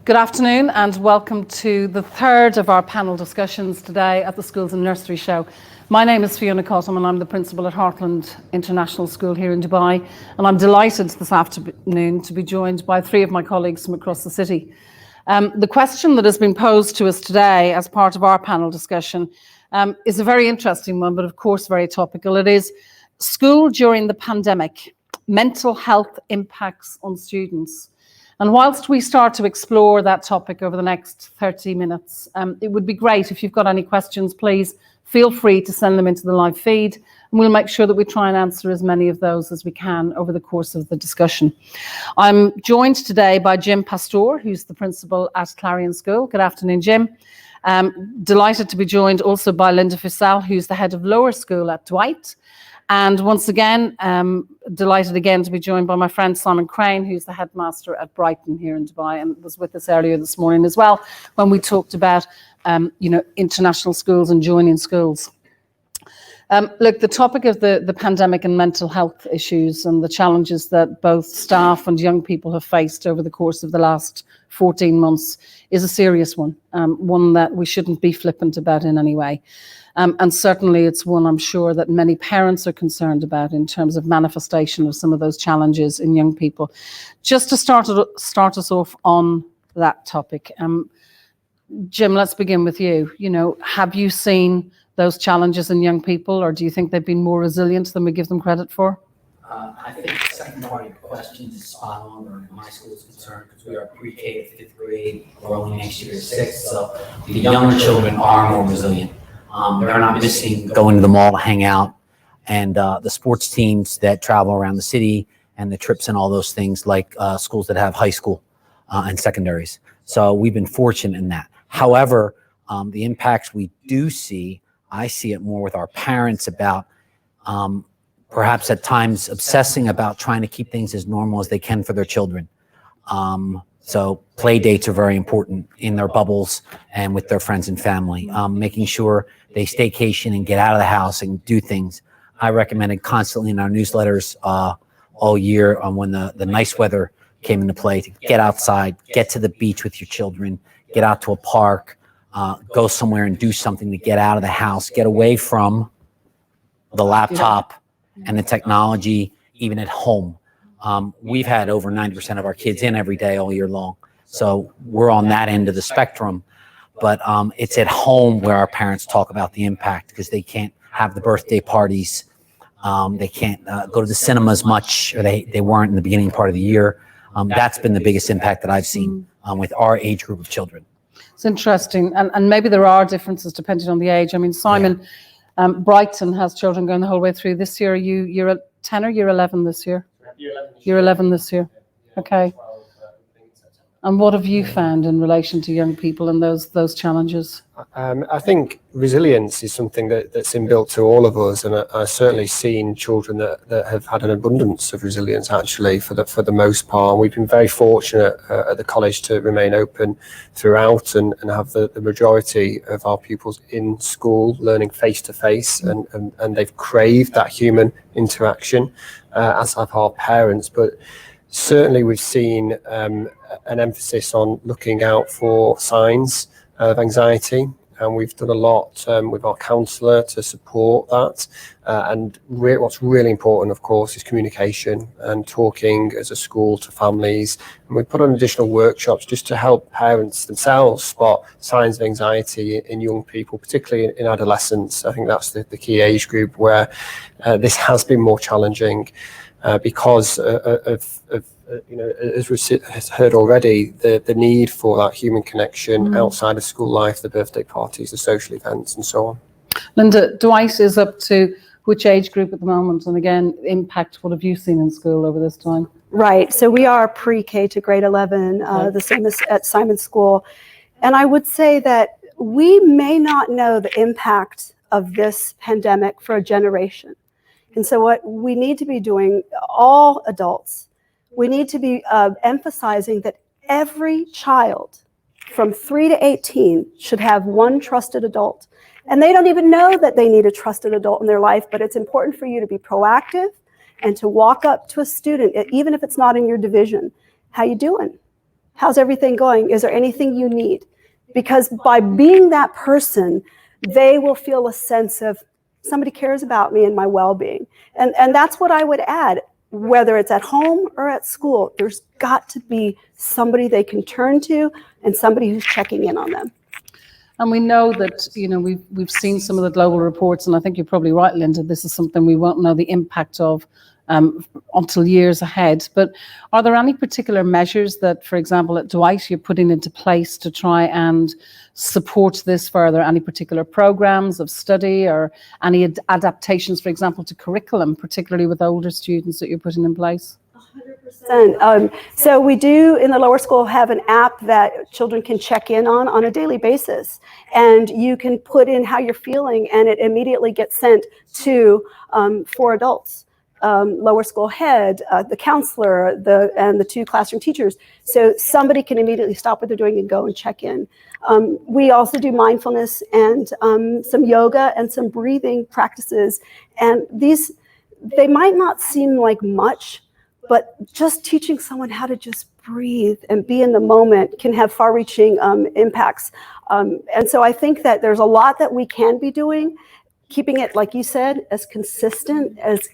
Good afternoon and welcome to the third of our panel discussions today at the Schools and Nursery Show. My name is Fiona Cottam and I'm the principal at Heartland International School here in Dubai, and I'm delighted this afternoon to be joined by three of my colleagues from across the city. The question that has been posed to us today as part of our panel discussion is a very interesting one, but of course very topical. It is school during the pandemic, mental health impacts on students. And whilst we start to explore that topic over the next 30 minutes, it would be great if you've got any questions, please feel free to send them into the live feed, and we'll make sure that we try and answer as many of those as we can over the course of the discussion. I'm joined today by Jim Pastor, who's the principal at Clarion School. Good afternoon, Jim. Delighted to be joined also by Linda Fussell, who's the head of lower school at Dwight. And once again, delighted again to be joined by my friend Simon Crane, who's the headmaster at Brighton here in Dubai and was with us earlier this morning as well when we talked about, international schools and joining schools. Look, the topic of the pandemic and mental health issues and the challenges that both staff and young people have faced over the course of the last 14 months is a serious one, one that we shouldn't be flippant about in any way. And certainly it's one I'm sure that many parents are concerned about in terms of manifestation of some of those challenges in young people. Just to start us off on that topic, Jim, let's begin with you. Have you seen those challenges in young people, or do you think they've been more resilient than we give them credit for? I think the second part of your question is spot on where my school is concerned, because we are pre-K to fifth grade, we're only next year to sixth, so the younger children are more resilient. They're not missing going to the mall to hang out, and the sports teams that travel around the city and the trips and all those things, like schools that have high school and secondaries. So we've been fortunate in that. However, the impacts we do see, I see it more with our parents about perhaps at times obsessing about trying to keep things as normal as they can for their children. So play dates are very important in their bubbles and with their friends and family, making sure they staycation and get out of the house and do things. I recommended constantly in our newsletters all year when the nice weather came into play to get outside, get to the beach with your children, get out to a park, go somewhere and do something to get out of the house, get away from the laptop and the technology, even at home. We've had over 90% of our kids in every day all year long. So we're on that end of the spectrum. But it's at home where our parents talk about the impact, because they can't have the birthday parties. They can't go to the cinemas much, or they weren't in the beginning part of the year. That's been the biggest impact that I've seen with our age group of children. It's interesting. And maybe there are differences depending on the age. I mean, Simon, Brighton has children going the whole way through. This year, you're at 10 or you're 11 this year? You're 11 this year. Okay. And what have you found in relation to young people and those challenges? I think resilience is something that's inbuilt to all of us, and I've certainly seen children that have had an abundance of resilience actually for the most part. We've been very fortunate at the college to remain open throughout and have the majority of our pupils in school learning face to face, and they've craved that human interaction, as have our parents. But certainly we've seen an emphasis on looking out for signs of anxiety, and we've done a lot with our counsellor to support that. And what's really important, of course, is communication and talking as a school to families. And we put on additional workshops just to help parents themselves spot signs of anxiety in young people, particularly in adolescents. I think that's the key age group where this has been more challenging. Because as we've heard already, the need for that human connection outside of school life, the birthday parties, the social events, and so on. Linda, Dwight is up to which age group at the moment? And again, impact, what have you seen in school over this time? Right. So we are pre-K to grade 11, the same as at Simon School. And I would say that we may not know the impact of this pandemic for a generation. And so what we need to be doing, all adults, we need to be emphasizing that every child from 3 to 18 should have one trusted adult. And they don't even know that they need a trusted adult in their life, but it's important for you to be proactive and to walk up to a student, even if it's not in your division. How you doing? How's everything going? Is there anything you need? Because by being that person, they will feel a sense of somebody cares about me and my well-being. And that's what I would add. Whether it's at home or at school, there's got to be somebody they can turn to and somebody who's checking in on them. And we know that, we've seen some of the global reports, and I think you're probably right, Linda, this is something we won't know the impact of until years ahead. But are there any particular measures that, for example, at Dwight, you're putting into place to try and support this further? Any particular programs of study or any adaptations, for example, to curriculum, particularly with older students that you're putting in place? 100%. So we do in the lower school have an app that children can check in on a daily basis, and you can put in how you're feeling, and it immediately gets sent to 4 adults. Lower school head, the counselor, and the 2 classroom teachers. So somebody can immediately stop what they're doing and go and check in. We also do mindfulness and some yoga and some breathing practices. And they might not seem like much, but just teaching someone how to just breathe and be in the moment can have far-reaching impacts. And so I think that there's a lot that we can be doing, keeping it, like you said, as consistent as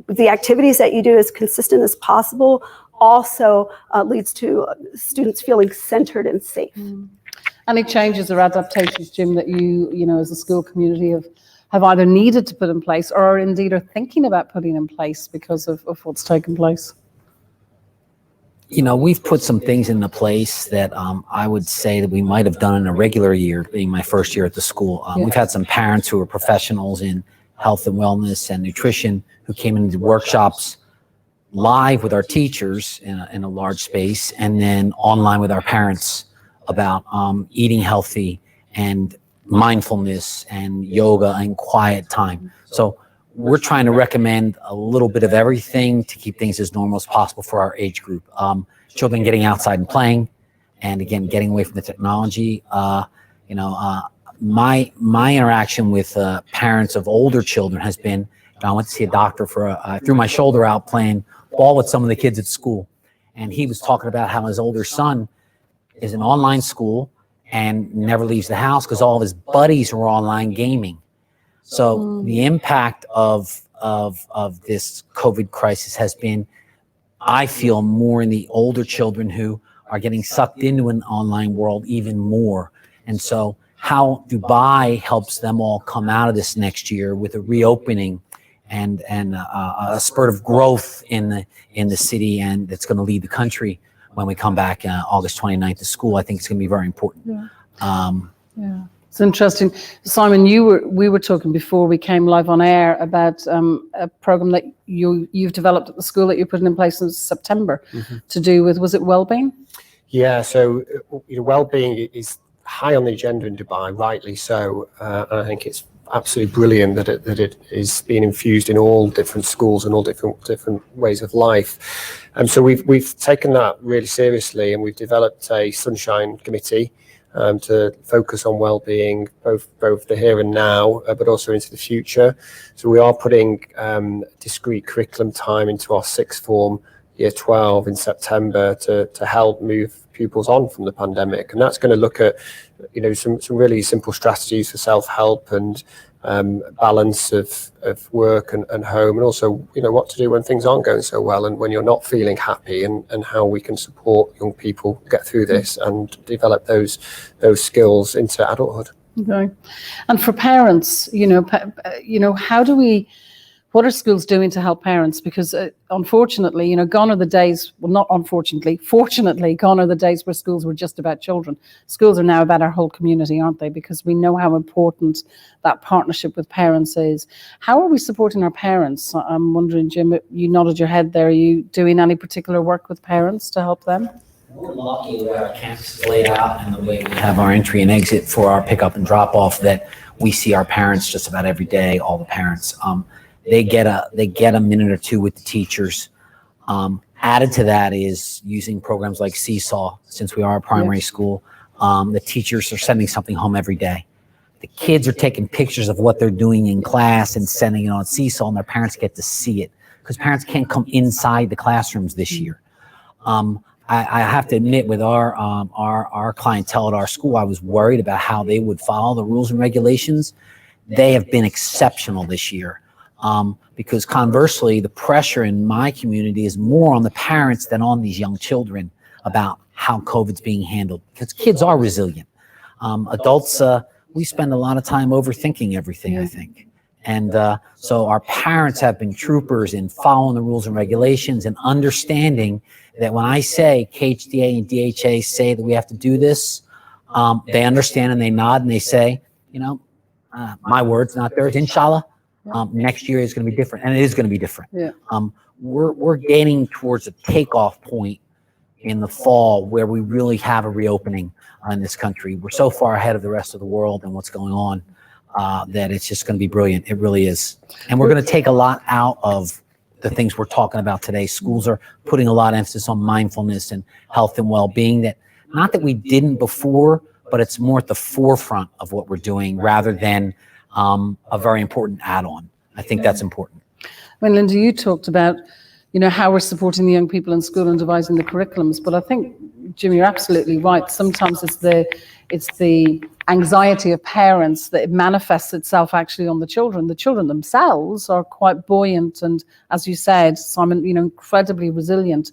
the activities that you do as consistent as possible also leads to students feeling centered and safe. Any changes or adaptations, Jim, that you as a school community have either needed to put in place or indeed are thinking about putting in place because of what's taken place? We've put some things into place that I would say that we might have done in a regular year, being my first year at the school. We've had some parents who are professionals in health and wellness and nutrition who came into workshops live with our teachers in a large space, and then online with our parents about eating healthy and mindfulness and yoga and quiet time. So we're trying to recommend a little bit of everything to keep things as normal as possible for our age group. Children getting outside and playing, and again, getting away from the technology. My interaction with parents of older children has been, I went to see a doctor I threw my shoulder out playing ball with some of the kids at school. And he was talking about how his older son is in online school and never leaves the house because all of his buddies are online gaming. So the impact of this COVID crisis has been, I feel, more in the older children who are getting sucked into an online world even more. And so how Dubai helps them all come out of this next year with a reopening and a spurt of growth in the city, and it's going to lead the country when we come back August 29th to school. I think it's going to be very important. Yeah. It's interesting. Simon, we were talking before we came live on air about a program that you've developed at the school that you're putting in place in September to do with, was it wellbeing? Yeah, so well-being is high on the agenda in Dubai, rightly so. And I think it's absolutely brilliant that it is being infused in all different schools and all different ways of life. And so we've taken that really seriously, and we've developed a Sunshine Committee to focus on well-being, both the here and now, but also into the future. So we are putting discrete curriculum time into our sixth form, year 12, in September to help move pupils on from the pandemic. And that's going to look at some really simple strategies for self-help and balance of work and home, and also what to do when things aren't going so well and when you're not feeling happy, and how we can support young people get through this and develop those skills into adulthood. Okay. And for parents, what are schools doing to help parents? Because unfortunately, gone are the days, well, not unfortunately, fortunately, gone are the days where schools were just about children. Schools are now about our whole community, aren't they? Because we know how important that partnership with parents is. How are we supporting our parents? I'm wondering, Jim, you nodded your head there. Are you doing any particular work with parents to help them? We're lucky the way our campus is laid out and the way we have our entry and exit for our pickup and drop off that we see our parents just about every day, all the parents. They get a minute or two with the teachers. Added to that is using programs like Seesaw, since we are a primary school. The teachers are sending something home every day. The kids are taking pictures of what they're doing in class and sending it on Seesaw, and their parents get to see it because parents can't come inside the classrooms this year. I have to admit, with our clientele at our school, I was worried about how they would follow the rules and regulations. They have been exceptional this year. Because conversely, the pressure in my community is more on the parents than on these young children about how COVID's being handled, because kids are resilient. Adults, we spend a lot of time overthinking everything, I think. And so our parents have been troopers in following the rules and regulations and understanding that when I say KHDA and DHA say that we have to do this, they understand and they nod and they say, my words, not theirs, inshallah. Next year is going to be different, and it is going to be different. Yeah. We're gaining towards a takeoff point in the fall where we really have a reopening in this country. We're so far ahead of the rest of the world and what's going on that it's just going to be brilliant. It really is. And we're going to take a lot out of the things we're talking about today. Schools are putting a lot of emphasis on mindfulness and health and well-being, that not that we didn't before, but it's more at the forefront of what we're doing rather than a very important add-on. I think that's important. I mean, Linda, you talked about, how we're supporting the young people in school and devising the curriculums, but I think, Jim, you're absolutely right. Sometimes it's the anxiety of parents that it manifests itself actually on the children. The children themselves are quite buoyant and, as you said, Simon, incredibly resilient.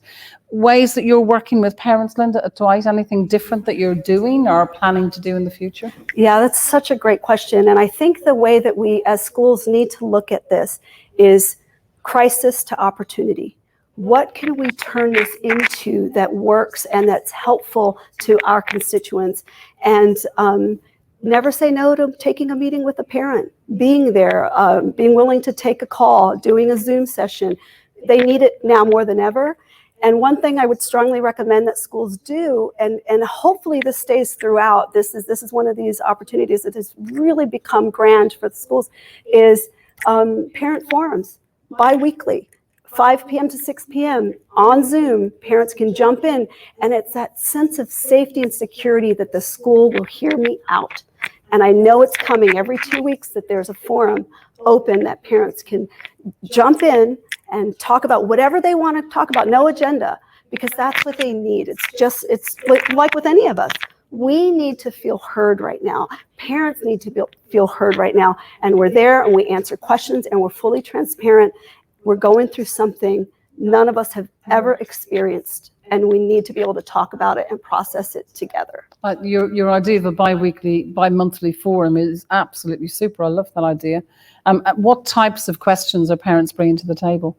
Ways that you're working with parents, Linda, at Dwight, anything different that you're doing or planning to do in the future? Yeah, that's such a great question. And I think the way that we as schools need to look at this is crisis to opportunity. What can we turn this into that works and that's helpful to our constituents? And never say no to taking a meeting with a parent, being there, being willing to take a call, doing a Zoom session. They need it now more than ever. And one thing I would strongly recommend that schools do, and hopefully this stays throughout, this is one of these opportunities that has really become grand for the schools, is parent forums, bi-weekly, 5 p.m. to 6 p.m. on Zoom. Parents can jump in, and it's that sense of safety and security that the school will hear me out. And I know it's coming every 2 weeks that there's a forum open that parents can jump in and talk about whatever they want to talk about, no agenda, because that's what they need. It's like with any of us. We need to feel heard right now. Parents need to feel heard right now. And we're there and we answer questions and we're fully transparent. We're going through something none of us have ever experienced, and we need to be able to talk about it and process it together. Your idea of a bi-monthly forum is absolutely super. I love that idea. What types of questions are parents bringing to the table?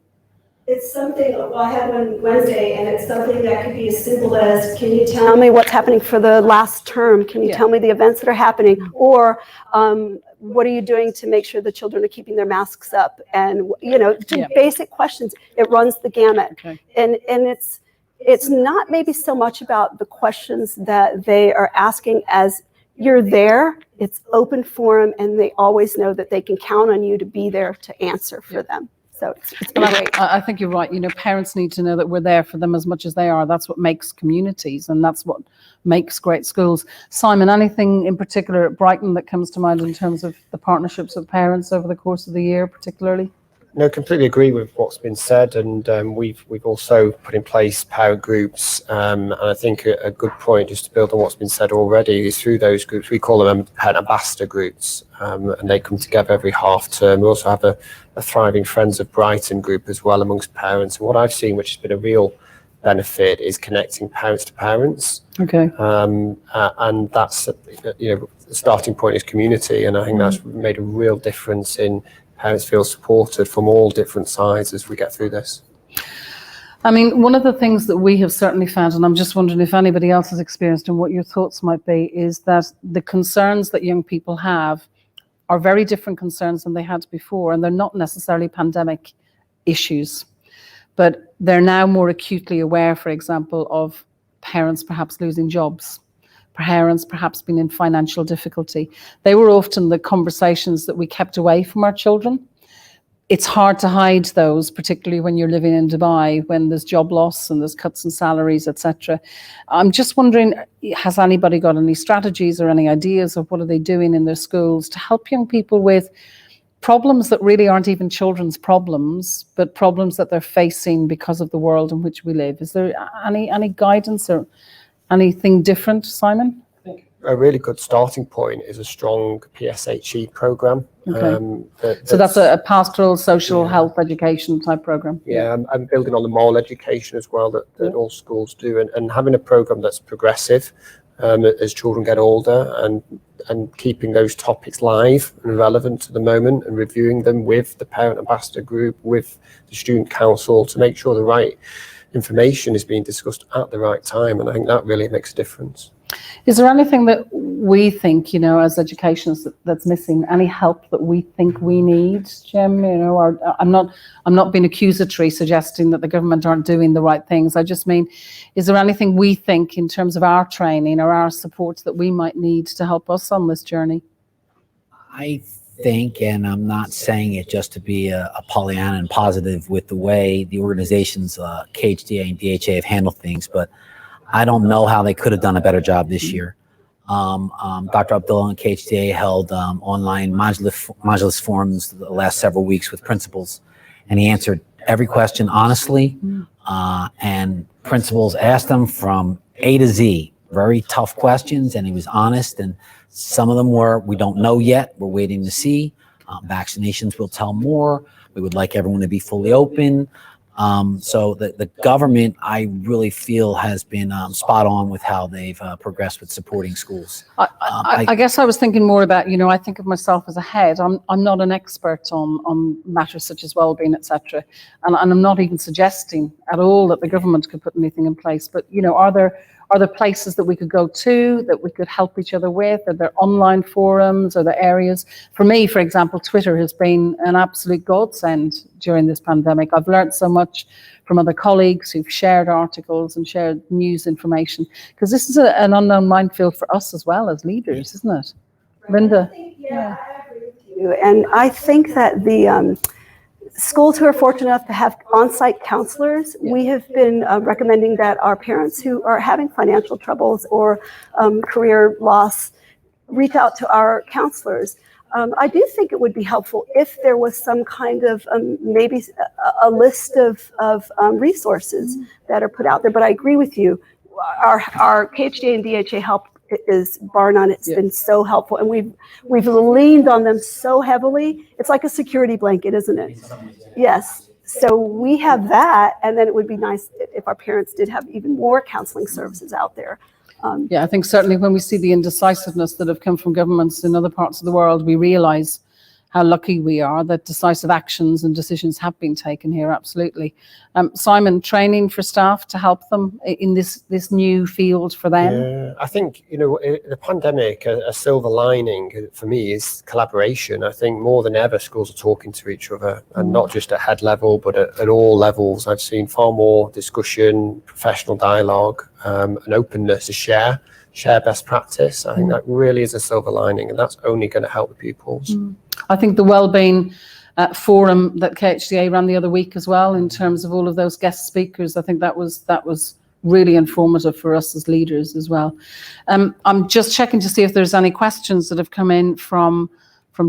It's something, I had one Wednesday, and it's something that could be as simple as, can you tell me what's happening for the last term? Can you tell me the events that are happening? Or what are you doing to make sure the children are keeping their masks up? And, just basic questions. It runs the gamut. Okay. And it's not maybe so much about the questions that they are asking as you're there, it's open forum, and they always know that they can count on you to be there to answer for them. So it's been great. I think you're right. Parents need to know that we're there for them as much as they are. That's what makes communities, and that's what makes great schools. Simon, anything in particular at Brighton that comes to mind in terms of the partnerships with parents over the course of the year, particularly? No, completely agree with what's been said, and we've also put in place parent groups, and I think a good point, just to build on what's been said already, is through those groups we call them parent ambassador groups, and they come together every half term. We also have a thriving Friends of Brighton group as well amongst parents, and what I've seen, which has been a real benefit, is connecting parents to parents. Okay. And that's the starting point is community, and I think that's made a real difference in parents feel supported from all different sides as we get through this. I mean, one of the things that we have certainly found, and I'm just wondering if anybody else has experienced and what your thoughts might be, is that the concerns that young people have are very different concerns than they had before, and they're not necessarily pandemic issues, but they're now more acutely aware, for example, of parents perhaps losing jobs, parents perhaps being in financial difficulty. They were often the conversations that we kept away from our children. It's hard to hide those, particularly when you're living in Dubai, when there's job loss and there's cuts in salaries, etc. I'm just wondering, has anybody got any strategies or any ideas of what are they doing in their schools to help young people with problems that really aren't even children's problems, but problems that they're facing because of the world in which we live. Is there any guidance or anything different, Simon? A really good starting point is a strong PSHE program. Okay. So that's a pastoral social health education type program. Yeah, I'm building on the moral education as well that all schools do, and having a program that's progressive as children get older, and keeping those topics live and relevant to the moment, and reviewing them with the parent ambassador group, with the student council, to make sure the right information is being discussed at the right time. And I think that really makes a difference. Is there anything that we think, as educationists, that's missing? Any help that we think we need, Jim? Or I'm not being accusatory, suggesting that the government aren't doing the right things. I just mean, is there anything we think in terms of our training or our support that we might need to help us on this journey? I think, and I'm not saying it just to be a Pollyanna and positive with the way the organizations, KHDA and DHA, have handled things, but I don't know how they could have done a better job this year. Dr. Abdullah and KHDA held online modulus forums the last several weeks with principals, and he answered every question honestly, and principals asked them from A to Z, very tough questions, and he was honest, and some of them were, we don't know yet, we're waiting to see. Vaccinations will tell more. We would like everyone to be fully open. So the government, I really feel, has been spot on with how they've progressed with supporting schools. I guess I was thinking more about, I think of myself as a head. I'm not an expert on matters such as well-being, etc. And I'm not even suggesting at all that the government could put anything in place. But, are there places that we could go to, that we could help each other with? Are there online forums? Are there areas? For me, for example, Twitter has been an absolute godsend during this pandemic. I've learned so much from other colleagues who've shared articles and shared news information, because this is an unknown minefield for us as well as leaders, isn't it? Linda? Yeah, I agree with you. And I think that the schools who are fortunate enough to have on-site counselors, we have been recommending that our parents who are having financial troubles or career loss reach out to our counselors. I do think it would be helpful if there was some kind of maybe a list of resources that are put out there. But I agree with you. Our KHDA and DHA help is bar none. It's been so helpful, and we've leaned on them so heavily. It's like a security blanket, isn't it? Yes. So we have that, and then it would be nice if our parents did have even more counseling services out there. I think certainly when we see the indecisiveness that have come from governments in other parts of the world, we realise how lucky we are that decisive actions and decisions have been taken here, absolutely. Simon, training for staff to help them in this new field for them? Yeah, I think, the pandemic, a silver lining for me is collaboration. I think more than ever, schools are talking to each other, and not just at head level, but at all levels. I've seen far more discussion, professional dialogue, and openness to share best practice. I think that really is a silver lining, and that's only going to help the pupils. I think the wellbeing forum that KHDA ran the other week as well, in terms of all of those guest speakers, I think that was really informative for us as leaders as well. I'm just checking to see if there's any questions that have come in from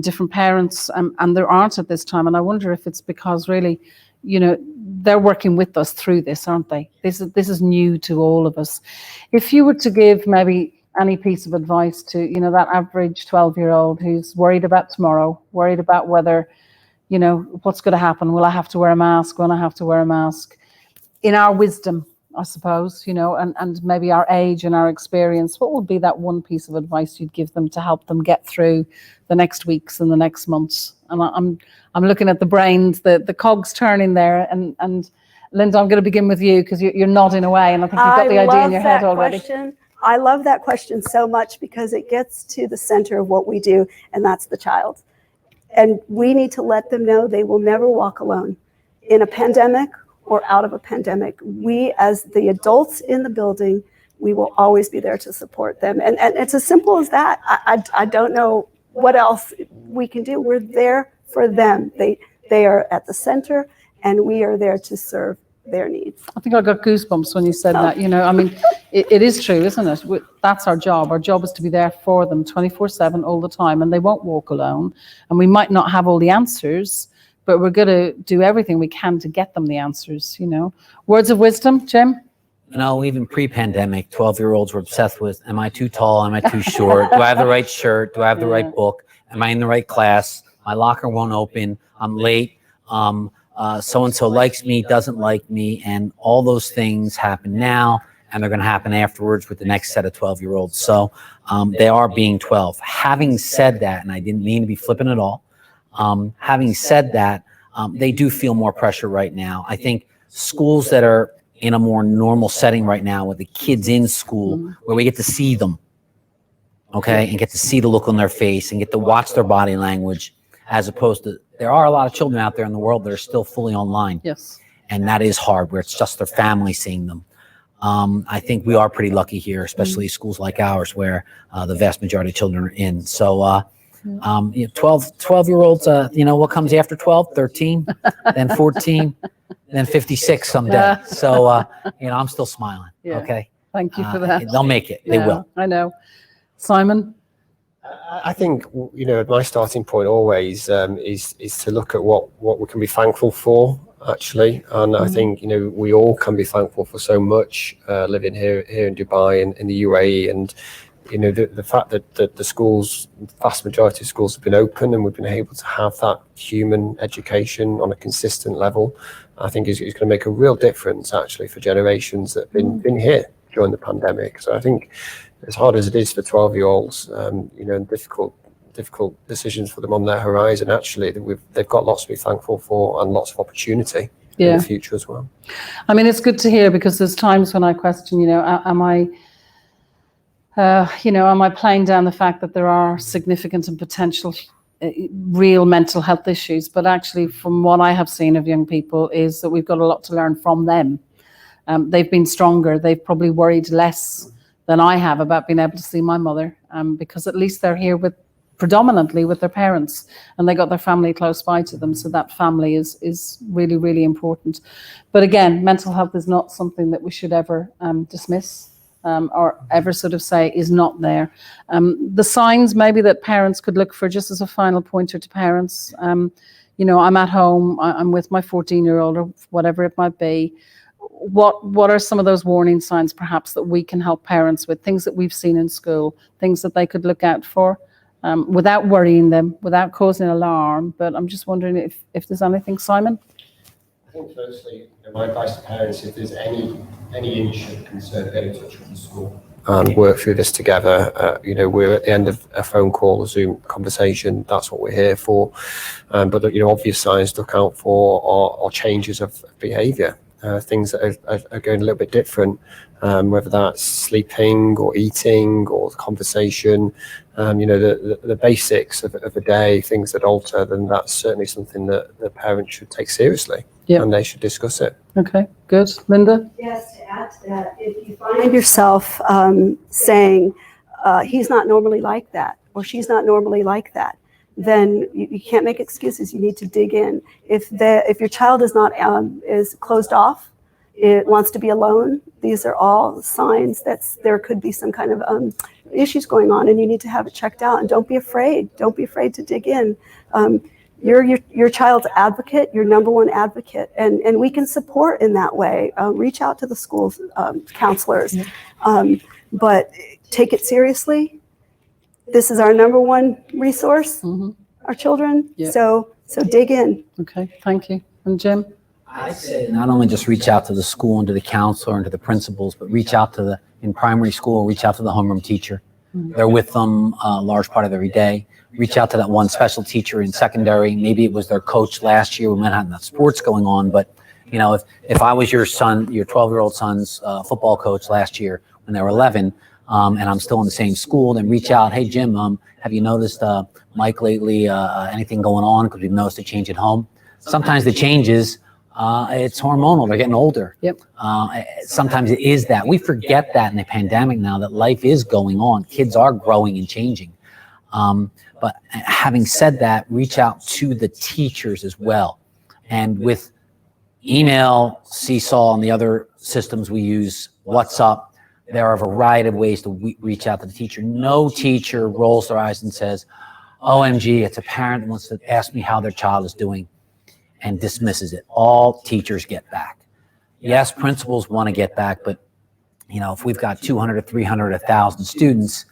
different parents, and there aren't at this time. And I wonder if it's because really, they're working with us through this, aren't they? This is new to all of us. If you were to give maybe any piece of advice to, that average 12-year-old who's worried about tomorrow, worried about whether, what's going to happen? Will I have to wear a mask? Won't I have to wear a mask? In our wisdom, I suppose, and maybe our age and our experience, what would be that one piece of advice you'd give them to help them get through the next weeks and the next months? And I'm looking at the brains, the cogs turning there, and Linda, I'm going to begin with you because you're nodding away, and I think you've got the idea in your head already. I love that question so much because it gets to the center of what we do, and that's the child. And we need to let them know they will never walk alone in a pandemic or out of a pandemic. We, as the adults in the building, we will always be there to support them. And it's as simple as that. I don't know what else we can do. We're there for them. They are at the center, and we are there to serve their needs. I think I got goosebumps when you said that. It is true, isn't it? That's our job. Our job is to be there for them 24/7 all the time, and they won't walk alone. And we might not have all the answers, but we're going to do everything we can to get them the answers, you know. Words of wisdom, Jim? You know, even pre-pandemic, 12-year-olds were obsessed with, am I too tall? Am I too short? Do I have the right shirt? Do I have the right book? Am I in the right class? My locker won't open. I'm late. So-and-so likes me, doesn't like me. And all those things happen now, and they're going to happen afterwards with the next set of 12-year-olds. So they are being 12. Having said that, and I didn't mean to be flippant at all, having said that, they do feel more pressure right now. I think schools that are in a more normal setting right now with the kids in school, where we get to see them, okay, and get to see the look on their face and get to watch their body language, as opposed to, there are a lot of children out there in the world that are still fully online. Yes. And that is hard, where it's just their family seeing them. I think we are pretty lucky here, especially schools like ours, where the vast majority of children are in. So, 12-year-olds, what comes after 12? 13, then 14, then 56 someday. So, I'm still smiling. Yeah. Okay. Thank you for that. They'll make it. They Yeah, will. I know. Simon? I think, my starting point always is to look at what we can be thankful for, actually. And I think, we all can be thankful for so much living here in Dubai and in the UAE. And, the fact that the schools, vast majority of schools have been open and we've been able to have that human education on a consistent level, I think is going to make a real difference, actually, for generations that have been here during the pandemic. So I think, as hard as it is for 12-year-olds, difficult decisions for them on their horizon, actually, they've got lots to be thankful for and lots of opportunity in the future as well. I mean, it's good to hear, because there's times when I question, am I playing down the fact that there are significant and potential real mental health issues? But actually, from what I have seen of young people, is that we've got a lot to learn from them. They've been stronger. They've probably worried less than I have about being able to see my mother, because at least they're here predominantly with their parents, and they got their family close by to them. So that family is really, really important. But again, mental health is not something that we should ever dismiss or ever sort of say is not there. The signs maybe that parents could look for, just as a final pointer to parents, I'm at home, I'm with my 14-year-old or whatever it might be. What are some of those warning signs perhaps that we can help parents with, things that we've seen in school, things that they could look out for, without worrying them, without causing alarm? But I'm just wondering if there's anything, Simon? I think firstly, my advice to parents, if there's any inch of concern, get in touch with the school and work through this together. We're at the end of a phone call, a Zoom conversation. That's what we're here for. But obvious signs to look out for are changes of behaviour. Things that are going a little bit different, whether that's sleeping or eating or conversation, the basics of a day, things that alter, then that's certainly something that the parents should take seriously. And they should discuss it. Okay, good. Linda? Yes, to add to that, if you find yourself saying, he's not normally like that, or she's not normally like that, then you can't make excuses. You need to dig in. If your child is closed off, it wants to be alone, these are all signs that there could be some kind of issues going on, and you need to have it checked out. And don't be afraid. Don't be afraid to dig in. You're your child's advocate, your number one advocate, and we can support in that way. Reach out to the school's counselors, but take it seriously. This is our number one resource, our children. So dig in. Okay, thank you. And Jim? I say not only just reach out to the school and to the counselor and to the principals, but reach out in primary school, reach out to the homeroom teacher. They're with them a large part of every day. Reach out to that one special teacher in secondary. Maybe it was their coach last year. We might have enough sports going on, but if I was your 12-year-old son's football coach last year when they were 11, and I'm still in the same school, then reach out. Hey, Jim, have you noticed Mike lately? Anything going on? Because we've noticed a change at home. Sometimes the changes, it's hormonal. They're getting older. Yep. Sometimes it is that. We forget that in the pandemic now, that life is going on. Kids are growing and changing. But having said that, reach out to the teachers as well. And with email, Seesaw, and the other systems we use, WhatsApp, There are a variety of ways to reach out to the teacher. No teacher rolls their eyes and says, OMG, it's a parent that wants to ask me how their child is doing and dismisses it. All teachers get back. Yes, principals want to get back, but if we've got 200 or 300, 1,000 students,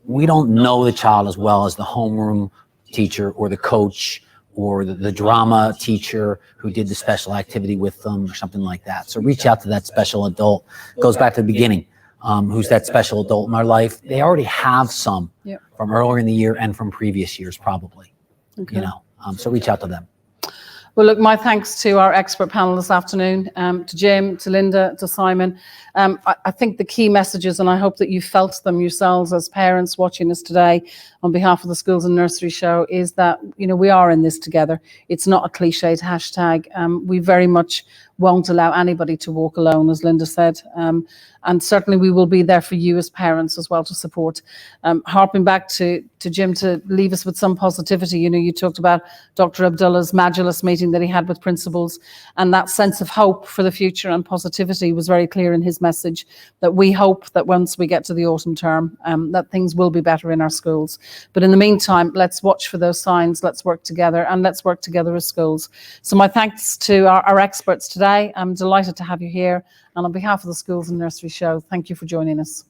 we don't know the child as well as the homeroom teacher or the coach or the drama teacher who did the special activity with them or something like that. So reach out to that special adult. Goes back to the beginning. Who's that special adult in our life? They already have some from earlier in the year and from previous years, probably. Okay. So reach out to them. Well, look, my thanks to our expert panel this afternoon, to Jim, to Linda, to Simon. I think the key messages, and I hope that you felt them yourselves as parents watching us today on behalf of the Schools and Nursery Show, is that, we are in this together. It's not a cliched hashtag. We very much won't allow anybody to walk alone, as Linda said. And certainly we will be there for you as parents as well to support. Harping back to Jim to leave us with some positivity, you talked about Dr. Abdullah's Majlis meeting that he had with principals, and that sense of hope for the future and positivity was very clear in his message, that we hope that once we get to the autumn term, that things will be better in our schools. But in the meantime, let's watch for those signs, let's work together, and let's work together as schools. So my thanks to our experts today. I'm delighted to have you here. And on behalf of the Schools and Nursery Show, thank you for joining us.